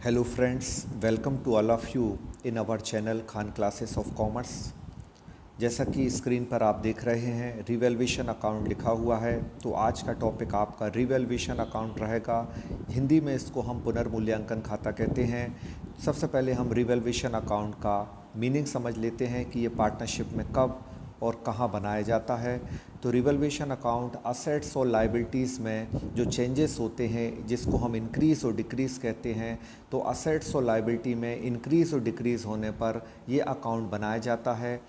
Hello friends, welcome to all of you in our channel Khan classes of commerce. जैसा कि screen पर आप देख रहे हैं रिवैल्यूएशन अकाउंट लिखा हुआ है, तो आज का टॉपिक आपका रिवैल्यूएशन अकाउंट रहेगा। हिंदी में इसको हम पुनर्मूल्यांकन खाता कहते हैं। सबसे पहले हम रिवैल्यूएशन अकाउंट का मीनिंग समझ लेते हैं कि ये पार्टनरशिप में कब और कहाँ बनाया जाता है। तो रिवैल्यूएशन अकाउंट असेट्स और लायबिलिटीज़ में जो चेंजेस होते हैं जिसको हम इंक्रीज़ और डिक्रीज़ कहते हैं, तो असेट्स और लायबिलिटी में इंक्रीज़ और डिक्रीज़ होने पर ये अकाउंट बनाया जाता है।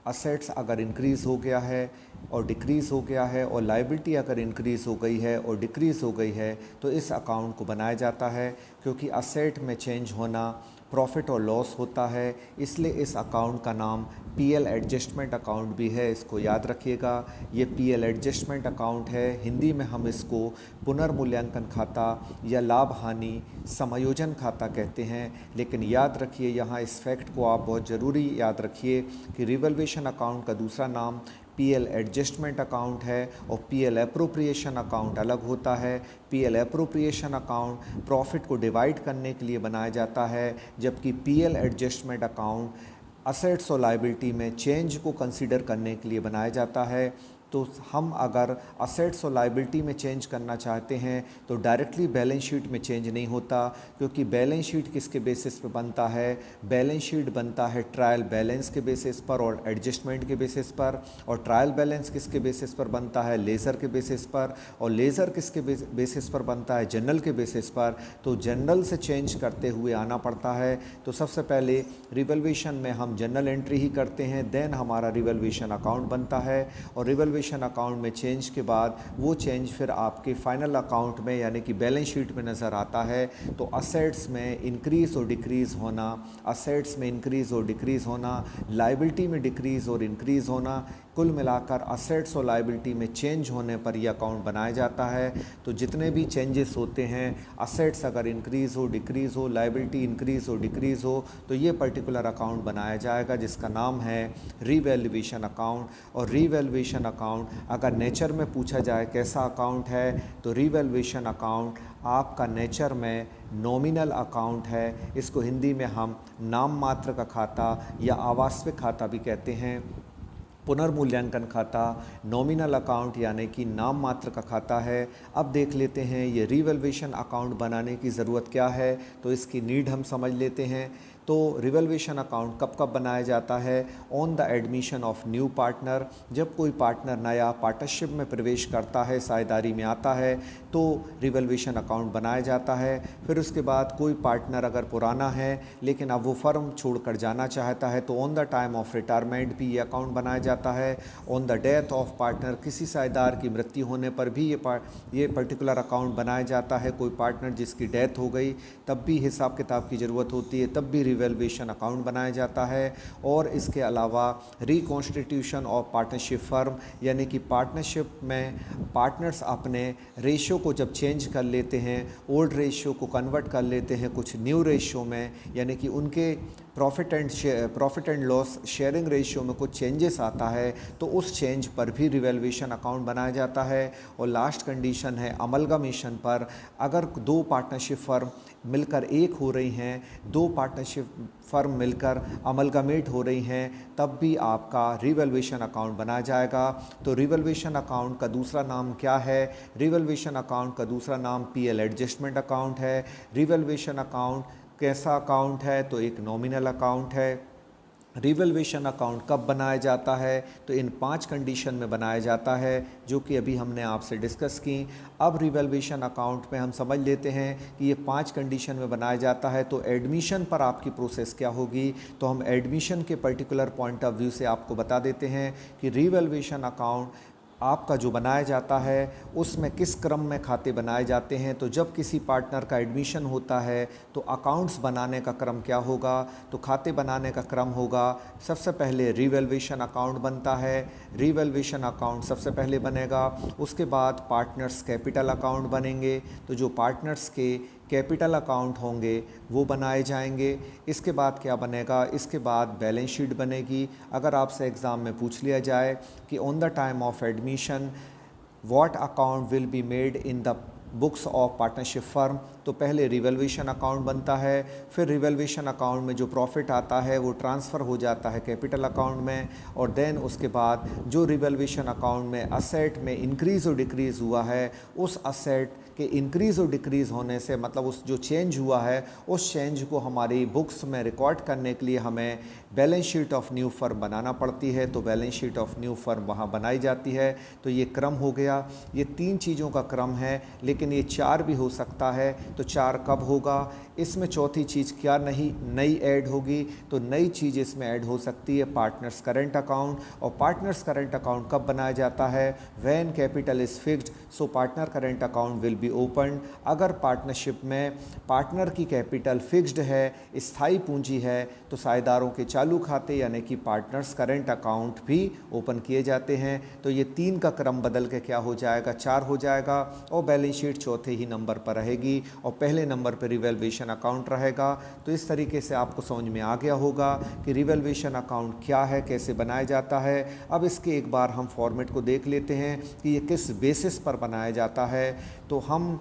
असेट्स अगर इंक्रीज़ हो गया है और डिक्रीज़ हो गया है और लायबिलिटी अगर इंक्रीज़ हो गई है और डिक्रीज़ हो गई है तो इस अकाउंट को बनाया जाता है। क्योंकि असेट में चेंज होना प्रॉफिट और लॉस होता है, इसलिए इस अकाउंट का नाम पीएल एडजस्टमेंट अकाउंट भी है। इसको याद रखिएगा, ये पीएल एडजस्टमेंट अकाउंट है। हिंदी में हम इसको पुनर्मूल्यांकन खाता या लाभ हानि समायोजन खाता कहते हैं। लेकिन याद रखिए, यहाँ इस फैक्ट को आप बहुत ज़रूरी याद रखिए कि रिवैल्यूएशन अकाउंट का दूसरा नाम पीएल एडजस्टमेंट अकाउंट है और पीएल एप्रोप्रिएशन अकाउंट अलग होता है। पीएल एप्रोप्रिएशन अकाउंट प्रॉफिट को डिवाइड करने के लिए बनाया जाता है, जबकि पीएल एडजस्टमेंट अकाउंट असेट्स और लायबिलिटी में चेंज को कंसीडर करने के लिए बनाया जाता है। तो हम अगर असेट्स और लायबिलिटी में चेंज करना चाहते हैं तो डायरेक्टली बैलेंस शीट में चेंज नहीं होता, क्योंकि बैलेंस शीट किसके बेसिस पे बनता है? बैलेंस शीट बनता है ट्रायल बैलेंस के बेसिस पर और एडजस्टमेंट के बेसिस पर। और ट्रायल बैलेंस किसके बेसिस पर बनता है? लेज़र के बेसिस पर। और लेज़र किसके बेसिस पर बनता है? जनरल के बेसिस पर। तो जनरल से चेंज करते हुए आना पड़ता है। तो सबसे पहले रिवैल्यूएशन में हम जनरल एंट्री ही करते हैं, देन हमारा रिवैल्यूएशन अकाउंट बनता है। और रिवैल्यूएशन अकाउंट में चेंज के बाद वो चेंज फिर आपके फाइनल अकाउंट में यानी कि बैलेंस शीट में नज़र आता है। तो असेट्स में इंक्रीज़ और डिक्रीज़ होना, असेट्स में इंक्रीज़ और डिक्रीज़ होना, लायबिलिटी में डिक्रीज़ और इंक्रीज़ होना, कुल मिलाकर असेट्स और लायबिलिटी में चेंज होने पर यह अकाउंट बनाया जाता है। तो जितने भी चेंजेस होते हैं, असेट्स अगर इंक्रीज़ हो, डिक्रीज़ हो, लायबिलिटी इंक्रीज़ हो, डिक्रीज़ हो, तो ये पर्टिकुलर अकाउंट बनाया जाएगा जिसका नाम है रिवैल्यूएशन अकाउंट। और रिवैल्यूएशन अकाउंट अगर नेचर में पूछा जाए कैसा अकाउंट है, तो रिवैल्यूएशन अकाउंट आपका नेचर में नॉमिनल अकाउंट है। इसको हिंदी में हम नाम मात्र का खाता या आवास्विक खाता भी कहते हैं। पुनर्मूल्यांकन खाता नॉमिनल अकाउंट यानी कि नाम मात्र का खाता है। अब देख लेते हैं ये रिवैल्यूएशन अकाउंट बनाने की ज़रूरत क्या है, तो इसकी नीड हम समझ लेते हैं। तो रिवैल्यूएशन अकाउंट कब कब बनाया जाता है? On the admission of new partner, जब कोई पार्टनर नया पार्टनरशिप में प्रवेश करता है, साझेदारी में आता है, तो रिवैल्यूएशन अकाउंट बनाया जाता है। फिर उसके बाद कोई पार्टनर अगर पुराना है लेकिन अब वो फर्म छोड़कर जाना चाहता है, तो on the time of retirement भी ये अकाउंट बनाया जाता है। On the death of partner, किसी साझेदार की मृत्यु होने पर भी ये पर्टिकुलर अकाउंट बनाया जाता है। कोई पार्टनर जिसकी डेथ हो गई तब भी हिसाब किताब की ज़रूरत होती है, तब भी रिवैल्यूएशन अकाउंट बनाया जाता है। और इसके अलावा रिकॉन्स्टिट्यूशन ऑफ पार्टनरशिप फर्म, यानी कि पार्टनरशिप में पार्टनर्स अपने रेशियो को जब चेंज कर लेते हैं, ओल्ड रेशियो को कन्वर्ट कर लेते हैं कुछ न्यू रेशियो में, यानी कि उनके profit and loss sharing ratio में कुछ चेंजेस आता है, तो उस चेंज पर भी रिवैल्यूएशन अकाउंट बनाया जाता है। और लास्ट कंडीशन है अमलगमेशन पर। अगर दो पार्टनरशिप फर्म मिलकर एक हो रही हैं, दो पार्टनरशिप फर्म मिलकर अमलगमेट हो रही हैं, तब भी आपका रिवैल्यूएशन अकाउंट बनाया जाएगा। तो रिवैल्यूएशन अकाउंट का दूसरा नाम क्या है? रिवैल्यूएशन अकाउंट का दूसरा नाम पीएल एडजस्टमेंट अकाउंट है। रिवैल्यूएशन अकाउंट कैसा अकाउंट है? तो एक नॉमिनल अकाउंट है। रिवैल्यूएशन अकाउंट कब बनाया जाता है? तो इन 5 कंडीशन में बनाया जाता है, जो कि अभी हमने आपसे डिस्कस की। अब रिवैल्यूएशन अकाउंट में हम समझ लेते हैं कि ये 5 कंडीशन में बनाया जाता है। तो एडमिशन पर आपकी प्रोसेस क्या होगी, तो हम एडमिशन के पर्टिकुलर पॉइंट ऑफ व्यू से आपको बता देते हैं कि रिवैल्यूएशन अकाउंट आपका जो बनाया जाता है उसमें किस क्रम में खाते बनाए जाते हैं। तो जब किसी पार्टनर का एडमिशन होता है तो अकाउंट्स बनाने का क्रम क्या होगा? तो खाते बनाने का क्रम होगा, सबसे पहले रिवैल्यूएशन अकाउंट बनता है। रिवैल्यूएशन अकाउंट सबसे पहले बनेगा, उसके बाद पार्टनर्स कैपिटल अकाउंट बनेंगे। तो जो पार्टनर्स के कैपिटल अकाउंट होंगे वो बनाए जाएंगे। इसके बाद क्या बनेगा? इसके बाद बैलेंस शीट बनेगी। अगर आपसे एग्ज़ाम में पूछ लिया जाए कि on the time of admission what account will be made in the books of partnership firm, तो पहले रिवैल्यूएशन अकाउंट बनता है, फिर रिवैल्यूएशन अकाउंट में जो प्रॉफिट आता है वो ट्रांसफ़र हो जाता है कैपिटल अकाउंट में, और देन उसके बाद जो रिवैल्यूएशन अकाउंट में असेट में इंक्रीज़ और डिक्रीज़ हुआ है, उस असेट के इंक्रीज़ और डिक्रीज़ होने से मतलब उस जो चेंज हुआ है उस चेंज को हमारी बुक्स में रिकॉर्ड करने के लिए हमें balance sheet of new firm बनाना पड़ती है। तो balance sheet of new firm वहाँ बनाई जाती है। तो ये क्रम हो गया, ये 3 चीज़ों का क्रम है, लेकिन ये 4 भी हो सकता है। तो 4 कब होगा? इसमें चौथी चीज़ क्या नहीं नई ऐड होगी? तो नई चीज़ इसमें ऐड हो सकती है पार्टनर्स करेंट अकाउंट। और पार्टनर्स करेंट अकाउंट कब बनाया जाता है? When capital is fixed, so partner current account will be open. अगर पार्टनरशिप में पार्टनर की कैपिटल फिक्स्ड है, स्थायी पूंजी है, तो साझेदारों के चालू खाते यानी कि पार्टनर्स करेंट अकाउंट भी ओपन किए जाते हैं। तो ये 3 का क्रम बदल के क्या हो जाएगा? 4 हो जाएगा, और बैलेंस शीट चौथे ही नंबर पर रहेगी और पहले नंबर पर रिवैल्यूएशन अकाउंट रहेगा। तो इस तरीके से आपको समझ में आ गया होगा कि रिवैल्यूएशन अकाउंट क्या है, कैसे बनाया जाता है। अब इसके एक बार हम फॉर्मेट को देख लेते हैं कि ये किस बेसिस पर बनाया जाता है। तो हम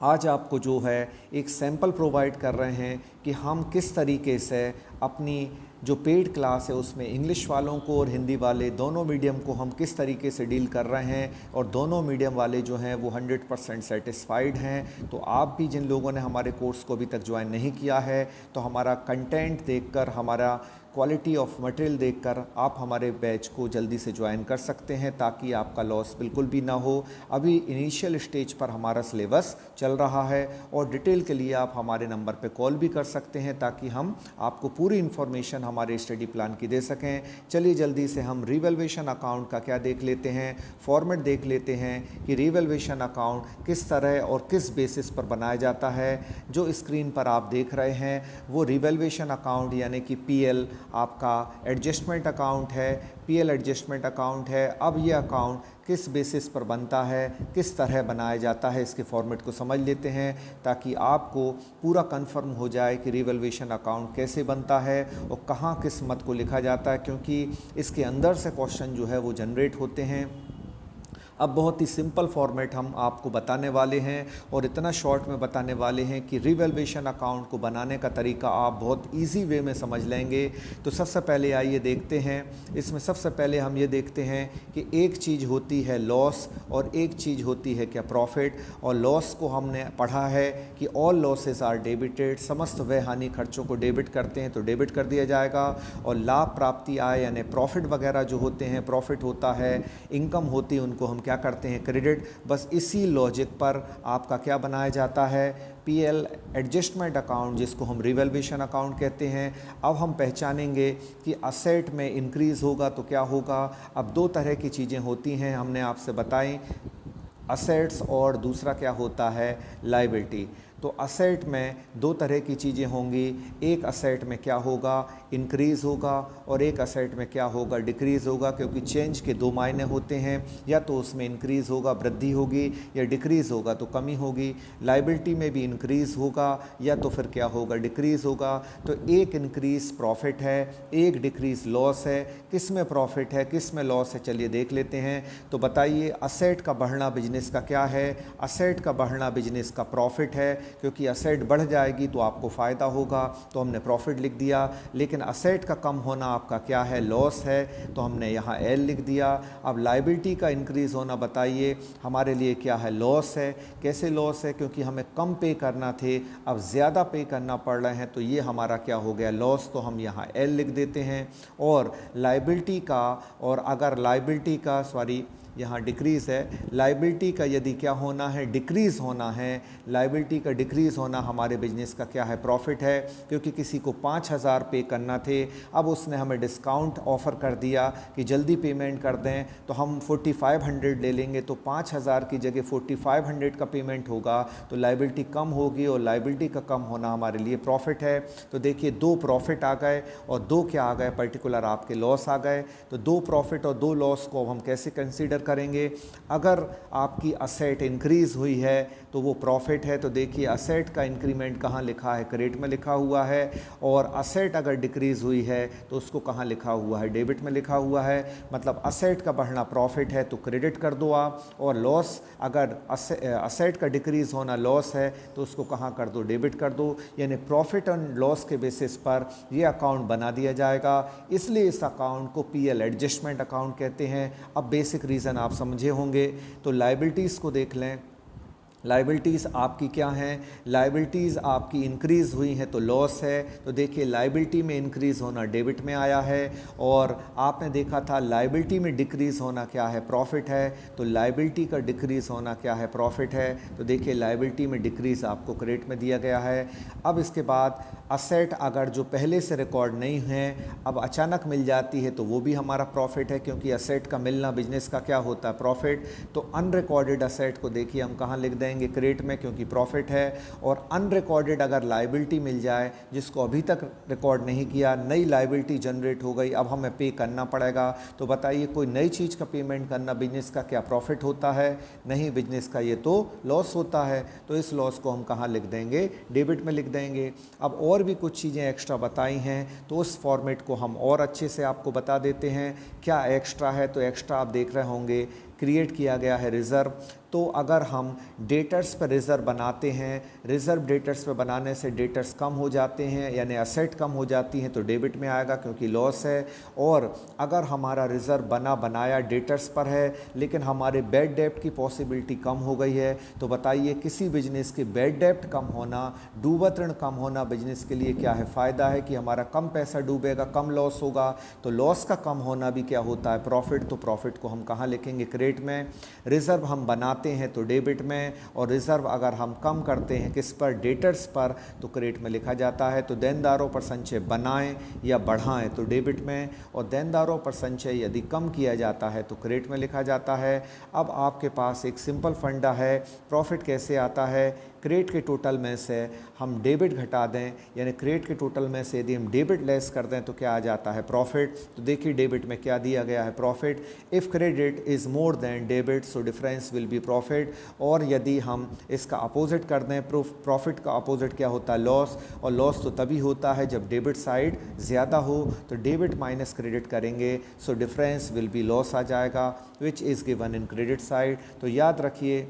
आज आपको जो है एक सैंपल प्रोवाइड कर रहे हैं कि हम किस तरीके से अपनी जो पेड क्लास है उसमें इंग्लिश वालों को और हिंदी वाले दोनों मीडियम को हम किस तरीके से डील कर रहे हैं, और दोनों मीडियम वाले जो हैं वो 100% सेटिस्फाइड हैं। तो आप भी जिन लोगों ने हमारे कोर्स को अभी तक ज्वाइन नहीं किया है, तो हमारा कंटेंट देखकर, हमारा क्वालिटी ऑफ मटेरियल देखकर आप हमारे बैच को जल्दी से ज्वाइन कर सकते हैं, ताकि आपका लॉस बिल्कुल भी ना हो। अभी इनिशियल स्टेज पर हमारा सिलेबस चल रहा है, और डिटेल के लिए आप हमारे नंबर पे कॉल भी कर सकते हैं, ताकि हम आपको पूरी इन्फॉर्मेशन हमारे स्टडी प्लान की दे सकें। चलिए जल्दी से हम रिवैल्यूएशन अकाउंट का क्या देख लेते हैं, फॉर्मेट देख लेते हैं कि रिवैल्यूएशन अकाउंट किस तरह और किस बेसिस पर बनाया जाता है। जो स्क्रीन पर आप देख रहे हैं वो रिवैल्यूएशन अकाउंट यानी कि पीएल आपका एडजस्टमेंट अकाउंट है, पीएल एडजस्टमेंट अकाउंट है। अब ये अकाउंट किस बेसिस पर बनता है, किस तरह बनाया जाता है, इसके फॉर्मेट को समझ लेते हैं, ताकि आपको पूरा कंफर्म हो जाए कि रिवैल्यूएशन अकाउंट कैसे बनता है और कहाँ किस मत को लिखा जाता है, क्योंकि इसके अंदर से क्वेश्चन जो है वो जनरेट होते हैं। अब बहुत ही सिंपल फॉर्मेट हम आपको बताने वाले हैं, और इतना शॉर्ट में बताने वाले हैं कि रिवैल्यूएशन अकाउंट को बनाने का तरीका आप बहुत इजी वे में समझ लेंगे। तो सबसे पहले आइए देखते हैं। इसमें सबसे पहले हम ये देखते हैं कि एक चीज़ होती है लॉस और एक चीज़ होती है क्या प्रॉफिट। और लॉस को हमने पढ़ा है कि ऑल लॉसेस आर डेबिटेड, समस्त व्यय हानि खर्चों को डेबिट करते हैं तो डेबिट कर दिया जाएगा। और लाभ प्राप्ति आय यानी प्रॉफिट वगैरह जो होते हैं, प्रॉफिट होता है, इनकम होती है, उनको हम क्या करते हैं? क्रेडिट। बस इसी लॉजिक पर आपका क्या बनाया जाता है? पीएल एडजस्टमेंट अकाउंट, जिसको हम रिवैल्यूएशन अकाउंट कहते हैं। अब हम पहचानेंगे कि असेट में इंक्रीज़ होगा तो क्या होगा। अब 2 तरह की चीज़ें होती हैं, हमने आपसे बताई, असेट्स और दूसरा क्या होता है? लायबिलिटी। तो असेट में 2 तरह की चीज़ें होंगी, एक असेट में क्या होगा? इंक्रीज़ होगा, और एक असेट में क्या होगा? डिक्रीज़ होगा, क्योंकि चेंज के 2 मायने होते हैं, या तो उसमें इंक्रीज़ होगा वृद्धि होगी, या डिक्रीज़ होगा तो कमी होगी। लायबिलिटी में भी इंक्रीज़ होगा या तो फिर क्या होगा? डिक्रीज़ होगा। तो एक इंक्रीज़ प्रॉफिट है, एक डिक्रीज़ लॉस है। किस में प्रॉफिट है, किस में लॉस है, चलिए देख लेते हैं। तो बताइए, असेट का बढ़ना बिजनेस का क्या है? असेट का बढ़ना बिजनेस का प्रॉफिट है, क्योंकि असेट बढ़ जाएगी तो आपको फ़ायदा होगा, तो हमने प्रॉफिट लिख दिया। लेकिन असेट का कम होना आपका क्या है? लॉस है, तो हमने यहाँ एल लिख दिया। अब लायबिलिटी का इंक्रीज़ होना बताइए हमारे लिए क्या है? लॉस है। कैसे लॉस है? क्योंकि हमें कम पे करना थे, अब ज़्यादा पे करना पड़ रहे हैं, तो ये हमारा क्या हो गया? लॉस। तो हम यहाँ एल लिख देते हैं। और लायबिलिटी का, और अगर लायबिलिटी का यहाँ डिक्रीज़ है, लायबिलिटी का यदि क्या होना है? डिक्रीज़ होना है। लायबिलिटी का डिक्रीज़ होना हमारे बिजनेस का क्या है? प्रॉफिट है, क्योंकि किसी को 5,000 पे करना थे, अब उसने हमें डिस्काउंट ऑफ़र कर दिया कि जल्दी पेमेंट कर दें, तो हम 4500 ले लेंगे, तो 5,000 की जगह 4500 का पेमेंट होगा, तो लायबिलिटी कम होगी, और लायबिलिटी का कम होना हमारे लिए प्रॉफिट है। तो देखिए 2 प्रॉफिट आ गए और 2 क्या आ गए? पर्टिकुलर आपके लॉस आ गए। तो 2 प्रॉफिट और 2 लॉस को हम कैसे कंसीडर करेंगे। अगर आपकी असेट इंक्रीज़ हुई है तो वो प्रॉफिट है। तो देखिए असेट का इंक्रीमेंट कहाँ लिखा है, क्रेडिट में लिखा हुआ है, और असेट अगर डिक्रीज़ हुई है तो उसको कहाँ लिखा हुआ है, डेबिट में लिखा हुआ है। मतलब असेट का बढ़ना प्रॉफिट है तो क्रेडिट कर दो आप, और लॉस अगर असेट का डिक्रीज़ होना लॉस है तो उसको कहाँ कर दो, डेबिट कर दो। यानी प्रॉफिट एंड लॉस के बेसिस पर ये अकाउंट बना दिया जाएगा, इसलिए इस अकाउंट को पीएल एडजस्टमेंट अकाउंट कहते हैं। अब बेसिक रीज़न आप समझे होंगे। तो लायबिलिटीज़ को देख लें। लायबिलिटीज़ आपकी क्या हैं, लायबिलिटीज़ आपकी इंक्रीज़ हुई हैं तो लॉस है। तो देखिए लायबिलिटी में इंक्रीज़ होना डेबिट में आया है, और आपने देखा था लायबिलिटी में डिक्रीज़ होना क्या है, प्रॉफिट है। तो लायबिलिटी का डिक्रीज़ होना क्या है, प्रॉफिट है। तो देखिए लायबिलिटी में डिक्रीज़ आपको क्रेडिट में दिया गया है। अब इसके बाद असेट अगर जो पहले से रिकॉर्ड नहीं है अब अचानक मिल जाती है तो वो भी हमारा प्रॉफिट है, क्योंकि असेट का मिलना बिजनेस का क्या होता है, प्रॉफिट। तो अनरिकॉर्डेड असेट को देखिए हम कहाँ लिख देंगे, क्रेडिट में, क्योंकि प्रॉफिट है। और अनरिकॉर्डेड अगर लायबिलिटी मिल जाए जिसको अभी तक रिकॉर्ड नहीं किया, नई लायबिलिटी जनरेट हो गई, अब हमें पे करना पड़ेगा। तो बताइए कोई नई चीज़ का पेमेंट करना बिजनेस का क्या प्रॉफिट होता है, नहीं, बिजनेस का ये तो लॉस होता है। तो इस लॉस को हम कहाँ लिख देंगे, डेबिट में लिख देंगे। अब और भी कुछ चीज़ें एक्स्ट्रा बताई हैं तो उस फॉर्मेट को हम और अच्छे से आपको बता देते हैं। क्या एक्स्ट्रा है, तो एक्स्ट्रा आप देख रहे होंगे क्रिएट किया गया है रिज़र्व। तो अगर हम डेटर्स पर रिज़र्व बनाते हैं, रिज़र्व डेटर्स पर बनाने से डेटर्स कम हो जाते हैं, यानी असेट कम हो जाती हैं तो डेबिट में आएगा क्योंकि लॉस है। और अगर हमारा रिज़र्व बनाया डेटर्स पर है लेकिन हमारे बैड डेब्ट की पॉसिबिलिटी कम हो गई है, तो बताइए किसी बिजनेस के बैड डेब्ट कम होना, डूबत ऋण कम होना बिजनेस के लिए क्या है, फ़ायदा है कि हमारा कम पैसा डूबेगा, कम लॉस होगा। तो लॉस का कम होना भी क्या होता है, प्रॉफिट। तो प्रॉफिट को हम कहाँ लिखेंगे, क्रेडिट में। रिज़र्व हम बनाते हैं तो डेबिट में, और रिज़र्व अगर हम कम करते हैं किस पर, डेटर्स पर, तो क्रेडिट में लिखा जाता है। तो देनदारों पर संचय बनाएं या बढ़ाएं तो डेबिट में, और देनदारों पर संचय यदि कम किया जाता है तो क्रेडिट में लिखा जाता है। अब आपके पास एक सिंपल फंडा है, प्रॉफिट कैसे आता है, क्रेडिट के टोटल में से हम डेबिट घटा दें, यानी क्रेडिट के टोटल में से यदि हम डेबिट लेस कर दें तो क्या आ जाता है, प्रॉफिट। तो देखिए डेबिट में क्या दिया गया है, profit. If credit is more than debit so difference will B profit. और यदि हम इसका अपोजिट कर दें, प्रॉफिट का अपोजिट क्या होता है, लॉस। और लॉस तो तभी होता है जब डेबिट साइड ज़्यादा हो। तो डेबिट माइनस क्रेडिट करेंगे so difference will be loss आ जाएगा, which is given in credit side. तो याद रखिए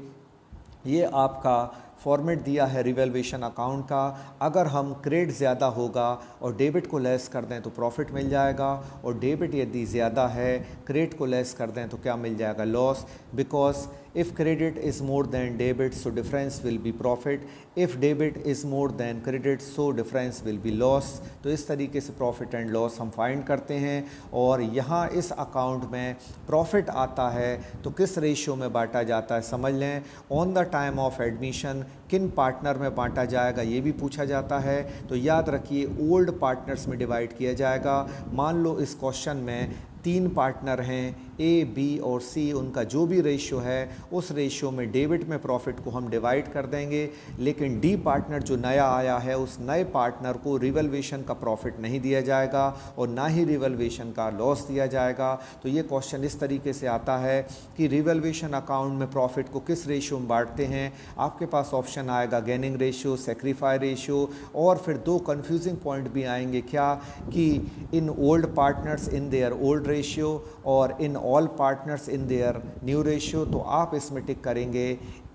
ये आपका फॉर्मेट दिया है रिवैल्यूएशन अकाउंट का। अगर हम क्रेडिट ज़्यादा होगा और डेबिट को लेस कर दें तो प्रॉफिट मिल जाएगा, और डेबिट यदि ज़्यादा है क्रेडिट को लेस कर दें तो क्या मिल जाएगा, loss. Because if credit is more than debit so difference will B profit, if debit is more than credit so difference will be loss. तो इस तरीके से प्रॉफिट एंड लॉस हम फाइंड करते हैं। और यहाँ इस अकाउंट में प्रॉफिट आता है तो किस रेशियो में बांटा जाता है समझ लें। On the time of admission किन पार्टनर में बांटा जाएगा ये भी पूछा जाता है। तो याद रखिए ओल्ड पार्टनर्स में डिवाइड किया जाएगा। मान लो इस क्वेश्चन में 3 पार्टनर हैं, ए, बी और सी, उनका जो भी रेशियो है उस रेशियो में डेबिट में प्रॉफिट को हम डिवाइड कर देंगे। लेकिन डी पार्टनर जो नया आया है उस नए पार्टनर को रिवैल्यूएशन का प्रॉफिट नहीं दिया जाएगा और ना ही रिवैल्यूएशन का लॉस दिया जाएगा। तो ये क्वेश्चन इस तरीके से आता है कि रिवैल्यूएशन अकाउंट में प्रॉफिट को किस रेशियो में बांटते हैं। आपके पास ऑप्शन आएगा गेनिंग रेशियो, सेक्रीफाई रेशियो, और फिर 2 कन्फ्यूजिंग पॉइंट भी आएंगे, क्या कि in old partners in their old ratio और in all partners in their new ratio. तो आप इसमें टिक करेंगे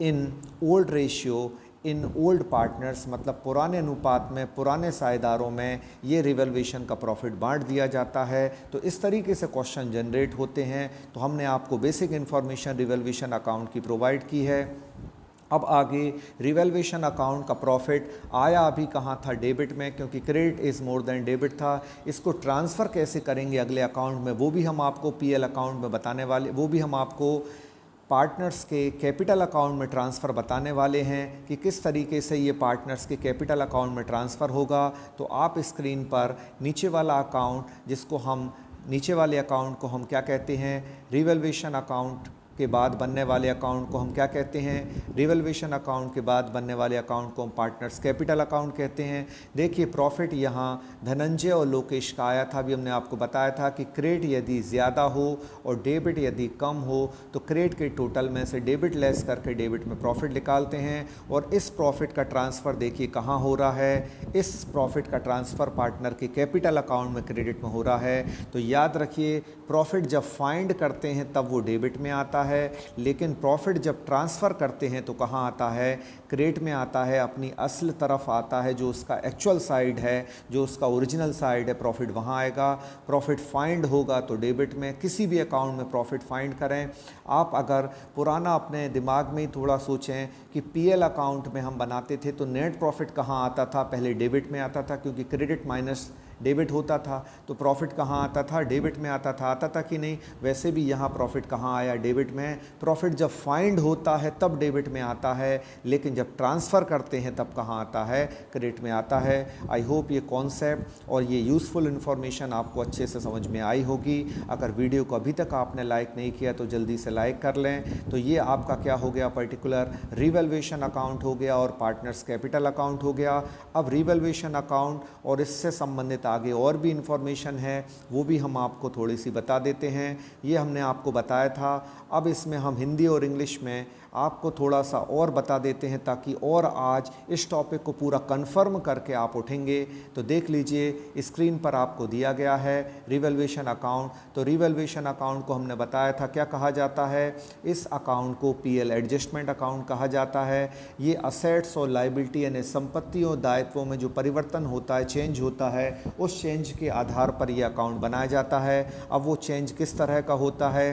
in old ratio, in old partners, मतलब पुराने अनुपात में, पुराने साझेदारों में ये रिवैल्यूएशन का प्रॉफिट बांट दिया जाता है। तो इस तरीके से क्वेश्चन जनरेट होते हैं। तो हमने आपको बेसिक इन्फॉर्मेशन रिवैल्यूएशन अकाउंट की प्रोवाइड की है। अब आगे रिवैल्यूएशन अकाउंट का प्रॉफिट आया अभी कहाँ था, डेबिट में, क्योंकि credit is more than debit था। इसको ट्रांसफ़र कैसे करेंगे अगले अकाउंट में वो भी हम आपको पीएल अकाउंट में बताने वाले, वो भी हम आपको पार्टनर्स के कैपिटल अकाउंट में ट्रांसफ़र बताने वाले हैं कि किस तरीके से ये पार्टनर्स के कैपिटल अकाउंट में ट्रांसफ़र होगा। तो आप स्क्रीन पर नीचे वाला अकाउंट, जिसको हम नीचे वाले अकाउंट को हम क्या कहते हैं, रिवैल्यूएशन अकाउंट के बाद बनने वाले अकाउंट को हम क्या कहते हैं, रिवैल्यूएशन अकाउंट के बाद बनने वाले अकाउंट को हम पार्टनर्स कैपिटल अकाउंट कहते हैं। देखिए प्रॉफिट यहाँ धनंजय और लोकेश का आया था, अभी हमने आपको बताया था कि क्रेडिट यदि ज़्यादा हो और डेबिट यदि कम हो तो क्रेडिट के टोटल में से डेबिट लेस करके डेबिट में प्रॉफिट निकालते हैं। और इस प्रॉफिट का ट्रांसफ़र देखिए कहाँ हो रहा है, इस प्रॉफिट का ट्रांसफ़र पार्टनर के कैपिटल अकाउंट में क्रेडिट में हो रहा है। तो याद रखिए प्रॉफिट जब फाइंड करते हैं तब वो डेबिट में आता है, लेकिन प्रॉफिट जब ट्रांसफ़र करते हैं तो कहाँ आता है, क्रेडिट में आता है, अपनी असल तरफ आता है, जो उसका एक्चुअल साइड है, जो उसका ओरिजिनल साइड है, प्रॉफिट वहाँ आएगा। प्रॉफिट फाइंड होगा तो डेबिट में। किसी भी अकाउंट में प्रॉफिट फाइंड करें, आप अगर पुराना अपने दिमाग में ही थोड़ा सोचें कि पीएल अकाउंट में हम बनाते थे तो नेट प्रॉफिट कहाँ आता था, पहले डेबिट में आता था, क्योंकि क्रेडिट माइनस डेबिट होता था। तो प्रॉफिट कहाँ आता था, डेबिट में आता था कि नहीं। वैसे भी यहाँ प्रॉफिट कहाँ आया, डेबिट में। प्रॉफिट जब फाइंड होता है तब डेबिट में आता है, लेकिन जब ट्रांसफ़र करते हैं तब कहाँ आता है, क्रेडिट में आता है। आई होप ये कॉन्सेप्ट और ये यूज़फुल इन्फॉर्मेशन आपको अच्छे से समझ में आई होगी। अगर वीडियो को अभी तक आपने लाइक नहीं किया तो जल्दी से लाइक कर लें। तो ये आपका क्या हो गया, पर्टिकुलर रिवैल्यूएशन अकाउंट हो गया और पार्टनर्स कैपिटल अकाउंट हो गया। अब रिवैल्यूएशन अकाउंट और इससे संबंधित आगे और भी इंफॉर्मेशन है, वो भी हम आपको थोड़ी सी बता देते हैं। ये हमने आपको बताया था, अब इसमें हम हिंदी और इंग्लिश में आपको थोड़ा सा और बता देते हैं ताकि और आज इस टॉपिक को पूरा कंफर्म करके आप उठेंगे। तो देख लीजिए स्क्रीन पर आपको दिया गया है रिवैल्यूएशन अकाउंट। तो रिवैल्यूएशन अकाउंट को हमने बताया था क्या कहा जाता है, इस अकाउंट को पीएल एडजस्टमेंट अकाउंट कहा जाता है। ये असेट्स और लायबिलिटी यानी संपत्तियों दायित्वों में जो परिवर्तन होता है, चेंज होता है, उस चेंज के आधार पर यह अकाउंट बनाया जाता है। अब वो चेंज किस तरह का होता है,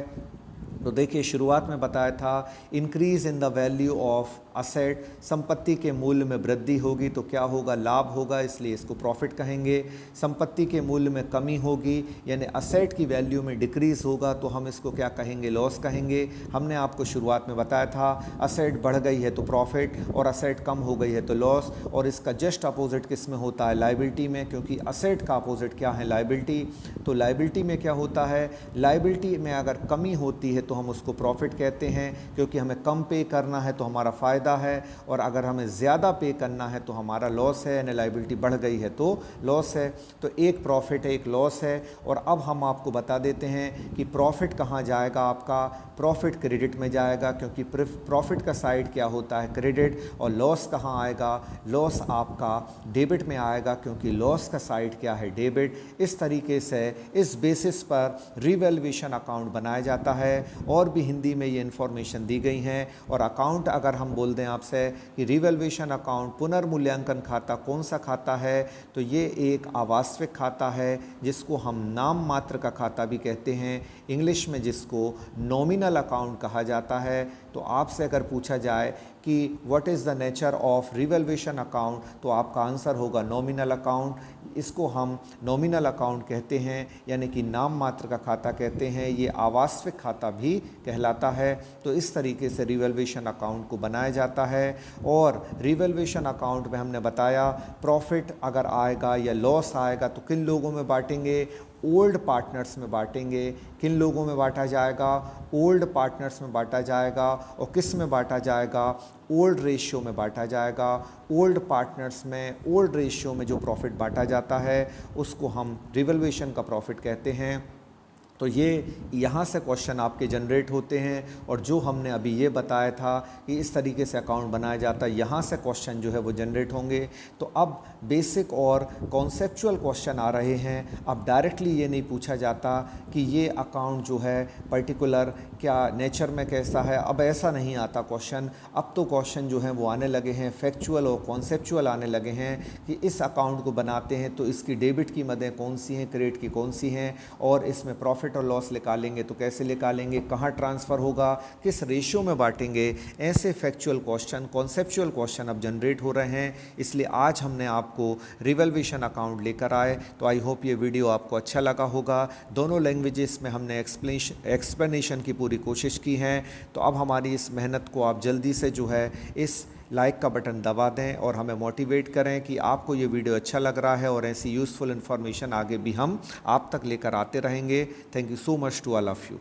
तो देखिए शुरुआत में बताया था increase in the value of asset, संपत्ति के मूल्य में वृद्धि होगी तो क्या होगा, लाभ होगा, इसलिए इसको प्रॉफिट कहेंगे। संपत्ति के मूल्य में कमी होगी यानी असेट की वैल्यू में डिक्रीज़ होगा तो हम इसको क्या कहेंगे, लॉस कहेंगे। हमने आपको शुरुआत में बताया था असेट बढ़ गई है तो प्रॉफिट और असेट कम हो गई है तो लॉस। और इसका जस्ट अपोजिट किस में होता है, लायबिलिटी में, क्योंकि असेट का अपोजिट क्या है, लायबिलिटी। तो लायबिलिटी में क्या होता है, लायबिलिटी में अगर कमी होती है तो हम उसको प्रॉफिट कहते हैं, क्योंकि हमें कम पे करना है तो हमारा फ़ायदा है, और अगर हमें ज़्यादा पे करना है तो हमारा लॉस है, यानी लायबिलिटी बढ़ गई है तो लॉस है। तो एक प्रॉफिट है, एक लॉस है। और अब हम आपको बता देते हैं कि प्रॉफिट कहाँ जाएगा, आपका प्रॉफिट क्रेडिट में जाएगा, क्योंकि प्रॉफिट का साइड क्या होता है, क्रेडिट। और लॉस कहाँ आएगा, लॉस आपका डेबिट में आएगा, क्योंकि लॉस का साइड क्या है, डेबिट। इस तरीके से इस बेसिस पर रिवैल्यूएशन अकाउंट बनाया जाता है। और भी हिंदी में ये इन्फॉर्मेशन दी गई हैं। और अकाउंट अगर हम बोल दें आपसे कि रिवैल्यूएशन अकाउंट पुनर्मूल्यांकन खाता कौन सा खाता है, तो ये एक अवास्तविक खाता है जिसको हम नाम मात्र का खाता भी कहते हैं, इंग्लिश में जिसको नॉमिनल अकाउंट कहा जाता है। तो आपसे अगर पूछा जाए कि what is the nature of revaluation account, तो आपका आंसर होगा नॉमिनल अकाउंट। इसको हम नॉमिनल अकाउंट कहते हैं, यानी कि नाम मात्र का खाता कहते हैं। ये अवास्तविक खाता भी कहलाता है। तो इस तरीके से रिवैल्यूएशन अकाउंट को बनाया जाता है। और रिवैल्यूएशन अकाउंट में हमने बताया प्रॉफिट अगर आएगा या लॉस आएगा तो किन लोगों में बांटेंगे, ओल्ड पार्टनर्स में बांटेंगे। किन लोगों में बांटा जाएगा, ओल्ड पार्टनर्स में बांटा जाएगा। और किस में बांटा जाएगा, ओल्ड रेशियो में बांटा जाएगा। ओल्ड पार्टनर्स में, ओल्ड रेशियो में जो प्रॉफिट बांटा जाता है उसको हम रिवैल्यूएशन का प्रॉफिट कहते हैं। तो ये यहाँ से क्वेश्चन आपके जनरेट होते हैं। और जो हमने अभी ये बताया था कि इस तरीके से अकाउंट बनाया जाता है, यहाँ से क्वेश्चन जो है वो जनरेट होंगे। तो अब बेसिक और कॉन्सेप्चुअल क्वेश्चन आ रहे हैं। अब डायरेक्टली ये नहीं पूछा जाता कि ये अकाउंट जो है पर्टिकुलर क्या नेचर में कैसा है, अब ऐसा नहीं आता क्वेश्चन। अब तो क्वेश्चन जो हैं वो आने लगे हैं, फैक्चुअल और कॉन्सेप्चुअल आने लगे हैं कि इस अकाउंट को बनाते हैं तो इसकी डेबिट की मदें कौन सी हैं, क्रेडिट की कौन सी हैं, और इसमें प्रॉफिट और लॉस निकालेंगे तो कैसे निकालेंगे, कहाँ ट्रांसफ़र होगा, किस रेशियो में बांटेंगे। ऐसे फैक्चुअल क्वेश्चन, कॉन्सेप्चुअल क्वेश्चन अब जनरेट हो रहे हैं। इसलिए आज हमने आपको रिवैल्यूएशन अकाउंट लेकर आए। तो आई होप ये वीडियो आपको अच्छा लगा होगा। दोनों लैंग्वेजेस में हमने एक्सप्लेनेशन की पूरी कोशिश की है। तो अब हमारी इस मेहनत को आप जल्दी से जो है इस लाइक का बटन दबा दें और हमें मोटिवेट करें कि आपको ये वीडियो अच्छा लग रहा है, और ऐसी यूज़फुल इन्फॉर्मेशन आगे भी हम आप तक लेकर आते रहेंगे। Thank you so much to all of you.